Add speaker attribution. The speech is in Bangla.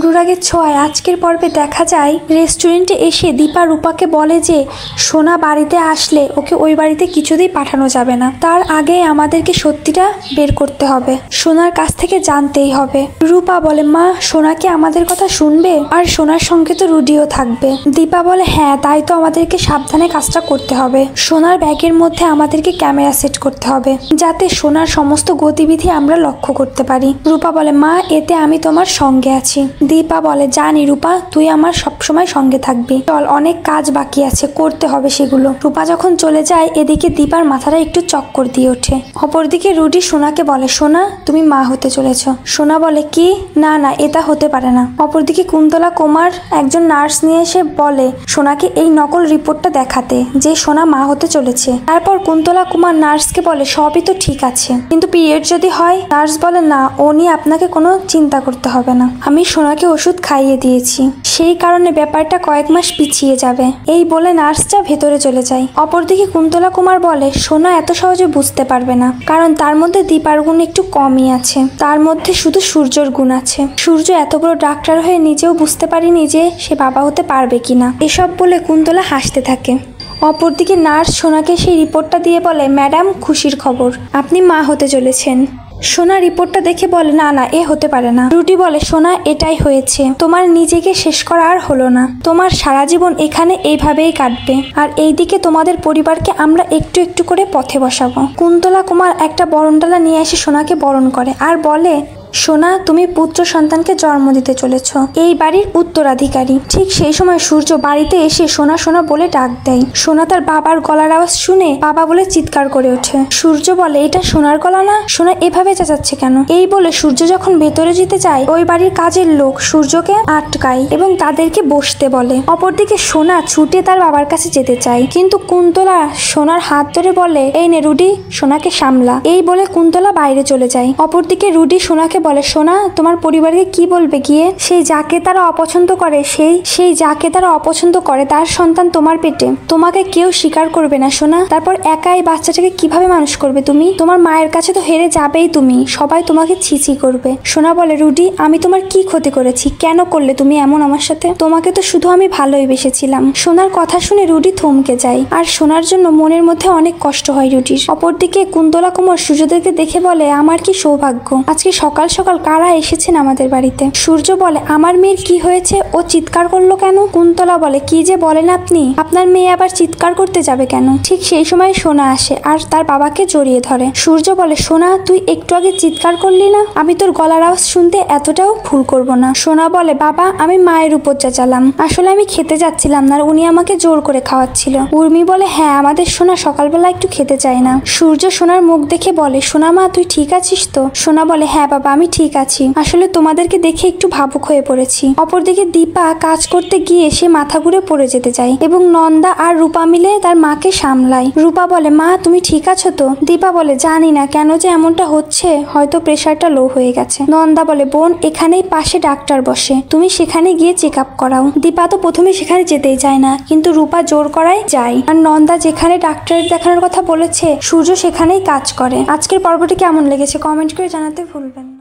Speaker 1: অনুরাগের ছোঁয়ায় আজকের পর্বে দেখা যায় রেস্টুরেন্টে এসে দীপা রূপাকে বলে যে সোনা বাড়িতে আসলে ওকে ওই বাড়িতে কিছুতেই পাঠানো যাবে না, তার আগে আমাদেরকে সত্যিটা বের করতে হবে, সোনার কাছ থেকে জানতেই হবে। রূপা বলে মা সোনাকে আমাদের কথা শুনবে? আর সোনার সঙ্গে তো রুডিও থাকবে। দীপা বলে হ্যাঁ, তাই তো আমাদেরকে সাবধানে কাজটা করতে হবে। সোনার ব্যাগের মধ্যে আমাদেরকে ক্যামেরা সেট করতে হবে যাতে সোনার সমস্ত গতিবিধি আমরা লক্ষ্য করতে পারি। রূপা বলে মা এতে আমি তোমার সঙ্গে আছি। দীপা বলে জানি রূপা, তুই আমার সবসময় সঙ্গে থাকবি, চল অনেক কাজ বাকি আছে, করতে হবে সেগুলো। রূপা যখন চলে যায় এদিকে দীপার মাথাটা একটু চক্কর দিয়ে ওঠে। অপরদিকে রুডি সোনাকে বলে সোনা তুমি মা হতে চলেছ। সোনা বলে কি? না না, এটা হতে পারে না। অপরদিকে কুন্তলা কুমার একজন নার্স নিয়ে এসে বলে সোনাকে এই নকল রিপোর্টটা দেখাতে যে সোনা মা হতে চলেছে। তারপর কুন্তলা কুমার নার্সকে বলে সবই তো ঠিক আছে, কিন্তু পিরিয়ড যদি হয়? নার্স বলে না, ও নিয়ে আপনাকে কোনো চিন্তা করতে হবে না, আমি সোনাকে ওষুধ খাইয়ে দিয়েছি, সেই কারণে ব্যাপারটা কয়েক মাস পিছিয়ে যাবে। এই বলে নার্সটা ভেতরে চলে যায়। অপরদিকে কুন্তলা কুমার বলে সোনা এত সহজে বুঝতে পারবে না, কারণ তার মধ্যে দীপার গুণ একটু কমই আছে, তার মধ্যে শুধু সূর্যর গুণ আছে। সূর্য এত বড় ডাক্তার হয়ে নিজেও বুঝতে পারিনি যে সে বাবা হতে পারবে কিনা। এসব বলে কুন্তলা হাসতে থাকে। অপরদিকে নার্স সোনাকে সেই রিপোর্টটা দিয়ে বলে ম্যাডাম খুশির খবর, আপনি মা হতে চলেছেন। সোনা রিপোর্টটা দেখে বলে না না, এ হতে পারে না। রুটি বলে সোনা এটাই হয়েছে, তোমার নিজেকে শেষ করা আর হলো না, তোমার সারা জীবন এখানে এইভাবেই কাটবে, আর এইদিকে তোমাদের পরিবারকে আমরা একটু একটু করে পথে বসাবো। কুন্তলা কুমার একটা বরণডালা নিয়ে এসে সোনাকে বরণ করে আর বলে সোনা তুমি পুত্র সন্তানকে জন্ম দিতে চলেছ, এই বাড়ির উত্তরাধিকারী। ঠিক সেই সময় সূর্য বাড়িতে এসে সোনা সোনা বলে ডাক দেয়। সোনা তার বাবার গলার আওয়াজ শুনে বাবা বলে চিৎকার করে ওঠে। সূর্য বলে এটা সোনার গলা না? সোনা এভাবে চেঁচাচ্ছে কেন? এই বলে সূর্য যখন ভেতরে যেতে যায় ওই বাড়ির কাজের লোক সূর্যকে আটকায় এবং তাদেরকে বসতে বলে। অপরদিকে সোনা ছুটে তার বাবার কাছে যেতে চায়, কিন্তু কুন্তলা সোনার হাত ধরে বলে এই নে রুডি, সোনাকে সামলা। এই বলে কুন্তলা বাইরে চলে যায়। অপরদিকে রুডি সোনাকে বলে সোনা তোমার পরিবারকে কি বলবে গিয়ে? সেই যাকে তারা অপছন্দ করে যাকে তারা অপছন্দ করে তার সন্তান তোমার পেটে, তোমাকে কেউ স্বীকার করবে না সোনা। তারপর একা এই বাচ্চাটাকে কিভাবে মানুষ করবে তুমি? তোমার মায়ের কাছে তো হেরে যাবেই তুমি, সবাই তোমাকে ছিছি করবে। সোনা বলে রুডি আমি তোমার কি ক্ষতি করেছি? কেন করলে তুমি এমন আমার সাথে? তোমাকে তো শুধু আমি ভালোই বেসেছিলাম। সোনার কথা শুনে রুডি থমকে যায়, আর সোনার জন্য মনের মধ্যে অনেক কষ্ট হয় রুডির। অপরদিকে কুন্তলা কুমার সূর্যদেরকে দেখে বলে আমার কি সৌভাগ্য, আজকে সকাল সকাল কারা এসেছেন আমাদের বাড়িতে। সূর্য বলে আমার মেয়ের কি হয়েছে, ও চিৎকার করলো কেন? কুন্তলা বলে কি যে বলেন আপনি, আপনার মেয়ে আবার চিৎকার করতে যাবে কেন? ঠিক সেই সময় সোনা আসে আর তার বাবাকে জড়িয়ে ধরে। সূর্য বলে সোনা তুই একটু আগে চিৎকার করলি না, আমি তোর গলার আওয়াজ শুনতে এতটাও ভুল করব না। সোনা বলে বাবা আমি মায়ের উপর চাচালাম, আসলে আমি খেতে যাচ্ছিলাম না, উনি আমাকে জোর করে খাওয়াচ্ছিল। উর্মি বলে হ্যাঁ আমাদের সোনা সকালবেলা একটু খেতে চায় না। সূর্য সোনার মুখ দেখে বলে সোনা মা তুই ঠিক আছিস তো? সোনা বলে হ্যাঁ বাবা আমি ঠিক আছি, আসলে তোমাদেরকে দেখে একটু ভাবুক হয়ে পড়েছি। অপরদিকে দীপা কাজ করতে গিয়ে সে মাথা ঘুরে পড়ে যেতে চায় এবং নন্দা আর রূপা মিলে তার মাকে সামলায়। রূপা বলে মা তুমি ঠিক আছো তো? দীপা বলে জানি না কেন যে এমনটা হচ্ছে, হয়তো প্রেশারটা লো হয়ে গেছে। নন্দা বলে বোন এখানেই পাশে ডাক্তার বসে, তুমি সেখানে গিয়ে চেক আপ করাও। দীপা তো প্রথমে সেখানে যেতেই চায় না, কিন্তু রূপা জোর করায় যায়। আর নন্দা যেখানে ডাক্তারের দেখানোর কথা বলেছে সূর্য সেখানেই কাজ করে। আজকের পর্বটি কেমন লেগেছে কমেন্ট করে জানাতে ভুলবেন না।